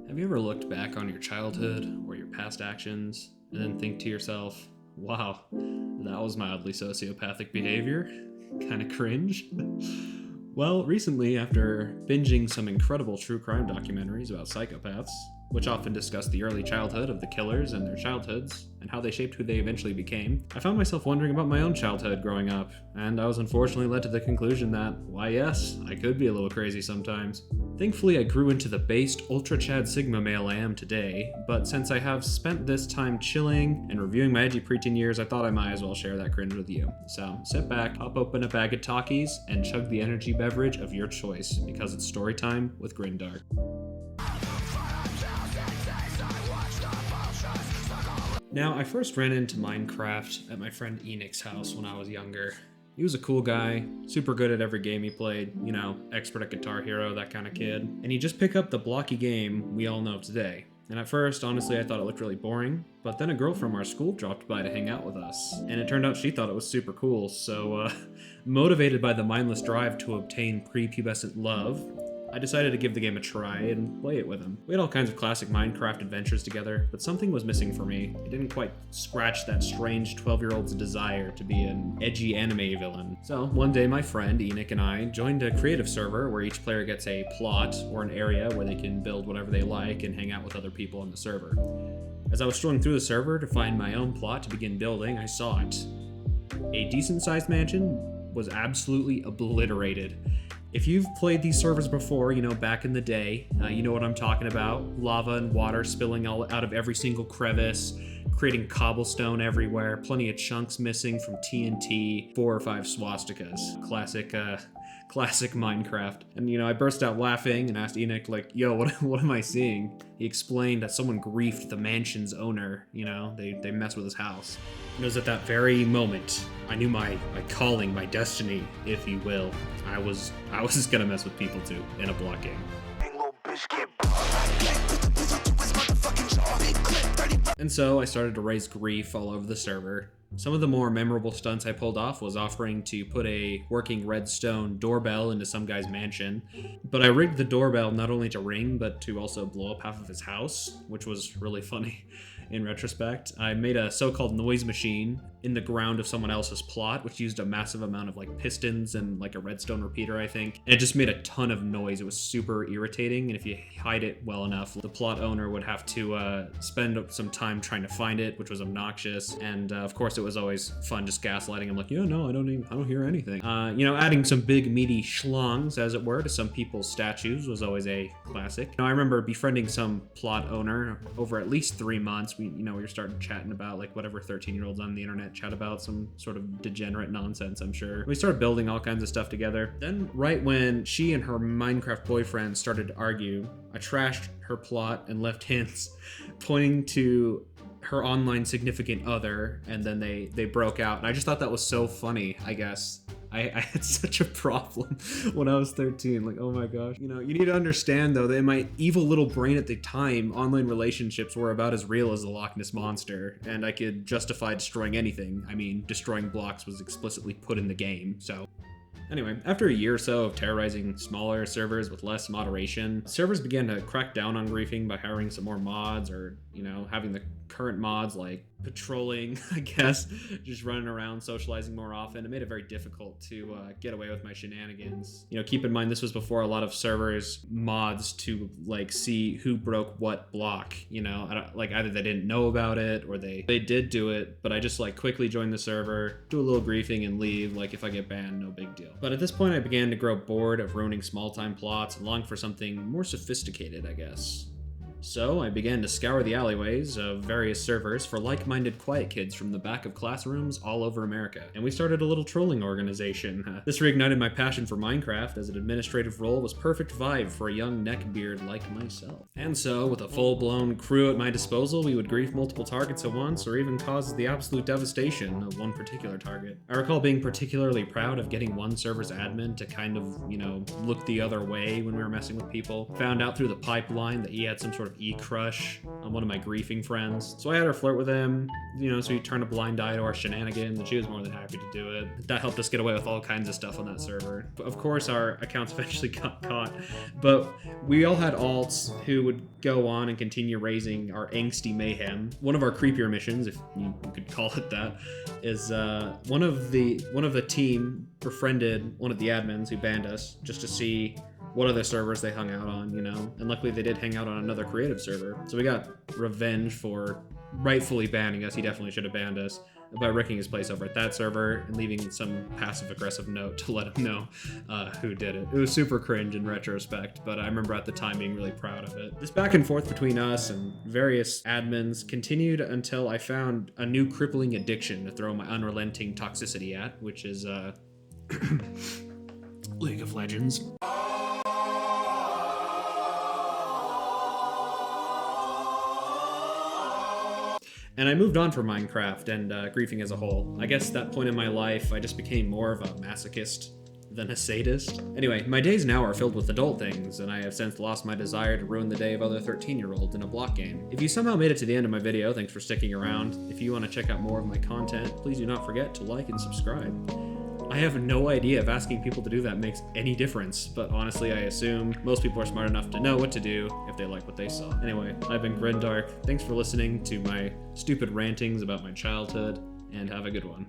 Have you ever looked back on your childhood or your past actions and then think to yourself, wow, that was mildly sociopathic behavior? Kinda cringe? Well, recently, after binging some incredible true crime documentaries about psychopaths, which often discuss the early childhood of the killers and their childhoods, and how they shaped who they eventually became, I found myself wondering about my own childhood growing up, and I was unfortunately led to the conclusion that, why yes, I could be a little crazy sometimes. Thankfully, I grew into the based Ultra Chad Sigma male I am today, but since I have spent this time chilling and reviewing my edgy preteen years, I thought I might as well share that cringe with you. So sit back, pop open a bag of Takis, and chug the energy beverage of your choice, because it's story time with GrinDark. Now, I first ran into Minecraft at my friend Enoch's house when I was younger. He was a cool guy, super good at every game he played, expert at Guitar Hero, that kind of kid. And he just picked up the blocky game we all know today. And at first, honestly, I thought it looked really boring, but then a girl from our school dropped by to hang out with us. And it turned out she thought it was super cool, so motivated by the mindless drive to obtain prepubescent love, I decided to give the game a try and play it with him. We had all kinds of classic Minecraft adventures together, but something was missing for me. It didn't quite scratch that strange 12-year-old's desire to be an edgy anime villain. So one day my friend Enoch and I joined a creative server where each player gets a plot or an area where they can build whatever they like and hang out with other people on the server. As I was strolling through the server to find my own plot to begin building, I saw it. A decent-sized mansion was absolutely obliterated. If you've played these servers before, back in the day, you know what I'm talking about. Lava and water spilling all out of every single crevice, creating cobblestone everywhere, plenty of chunks missing from TNT, 4 or 5 swastikas. Classic Minecraft. And I burst out laughing and asked Enoch, yo, what am I seeing? He explained that someone griefed the mansion's owner. They messed with his house. And it was at that very moment I knew my calling, my destiny, if you will. I was gonna mess with people too in a block game. And so I started to raise grief all over the server. Some of the more memorable stunts I pulled off was offering to put a working redstone doorbell into some guy's mansion. But I rigged the doorbell not only to ring, but to also blow up half of his house, which was really funny in retrospect. I made a so-called noise machine in the ground of someone else's plot, which used a massive amount of pistons and a redstone repeater, I think. And it just made a ton of noise. It was super irritating, and if you hide it well enough, the plot owner would have to spend some time trying to find it, which was obnoxious. And of course, it was always fun just gaslighting him, I don't hear anything. Adding some big meaty schlongs, as it were, to some people's statues was always a classic. I remember befriending some plot owner over at least 3 months. We were starting chatting about whatever 13-year-olds on the internet chat about, some sort of degenerate nonsense, I'm sure. We started building all kinds of stuff together. Then right when she and her Minecraft boyfriend started to argue, I trashed her plot and left hints pointing to her online significant other, and then they broke out. And I just thought that was so funny, I guess. I had such a problem when I was 13. Oh my gosh. You need to understand, though, that in my evil little brain at the time, online relationships were about as real as the Loch Ness Monster, and I could justify destroying anything. I mean, destroying blocks was explicitly put in the game, so. Anyway, after a year or so of terrorizing smaller servers with less moderation, servers began to crack down on griefing by hiring some more mods, or, having the current mods patrolling, I guess, just running around, socializing more often. It made it very difficult to get away with my shenanigans. Keep in mind, this was before a lot of servers mods to see who broke what block. Either they didn't know about it or they did do it, but I just quickly joined the server, do a little griefing and leave. If I get banned, no big deal. But at this point, I began to grow bored of ruining small-time plots and longed for something more sophisticated, I guess. So I began to scour the alleyways of various servers for like-minded quiet kids from the back of classrooms all over America. And we started a little trolling organization. This reignited my passion for Minecraft, as an administrative role was perfect vibe for a young neckbeard like myself. And so, with a full-blown crew at my disposal, we would grief multiple targets at once, or even cause the absolute devastation of one particular target. I recall being particularly proud of getting one server's admin to kind of, look the other way when we were messing with people. Found out through the pipeline that he had some sort sort of e-crush on one of my griefing friends. So I had her flirt with him, you know, so he turned a blind eye to our shenanigans, and she was more than happy to do it. That helped us get away with all kinds of stuff on that server. But of course, our accounts eventually got caught, but we all had alts who would go on and continue raising our angsty mayhem. One of our creepier missions, if you could call it that, is one of the team befriended one of the admins who banned us just to see what other servers they hung out on, you know, and luckily they did hang out on another creative server. So we got revenge for rightfully banning us. He definitely should have banned us by wrecking his place over at that server and leaving some passive-aggressive note to let him know who did it. It was super cringe in retrospect, but I remember at the time being really proud of it. This back and forth between us and various admins continued until I found a new crippling addiction to throw my unrelenting toxicity at, which is League of Legends. And I moved on from Minecraft and griefing as a whole. I guess at that point in my life, I just became more of a masochist than a sadist. Anyway, my days now are filled with adult things, and I have since lost my desire to ruin the day of other 13-year-olds in a block game. If you somehow made it to the end of my video, thanks for sticking around. If you want to check out more of my content, please do not forget to like and subscribe. I have no idea if asking people to do that makes any difference, but honestly I assume most people are smart enough to know what to do if they like what they saw. Anyway, I've been GrinDark. Thanks for listening to my stupid rantings about my childhood, and have a good one.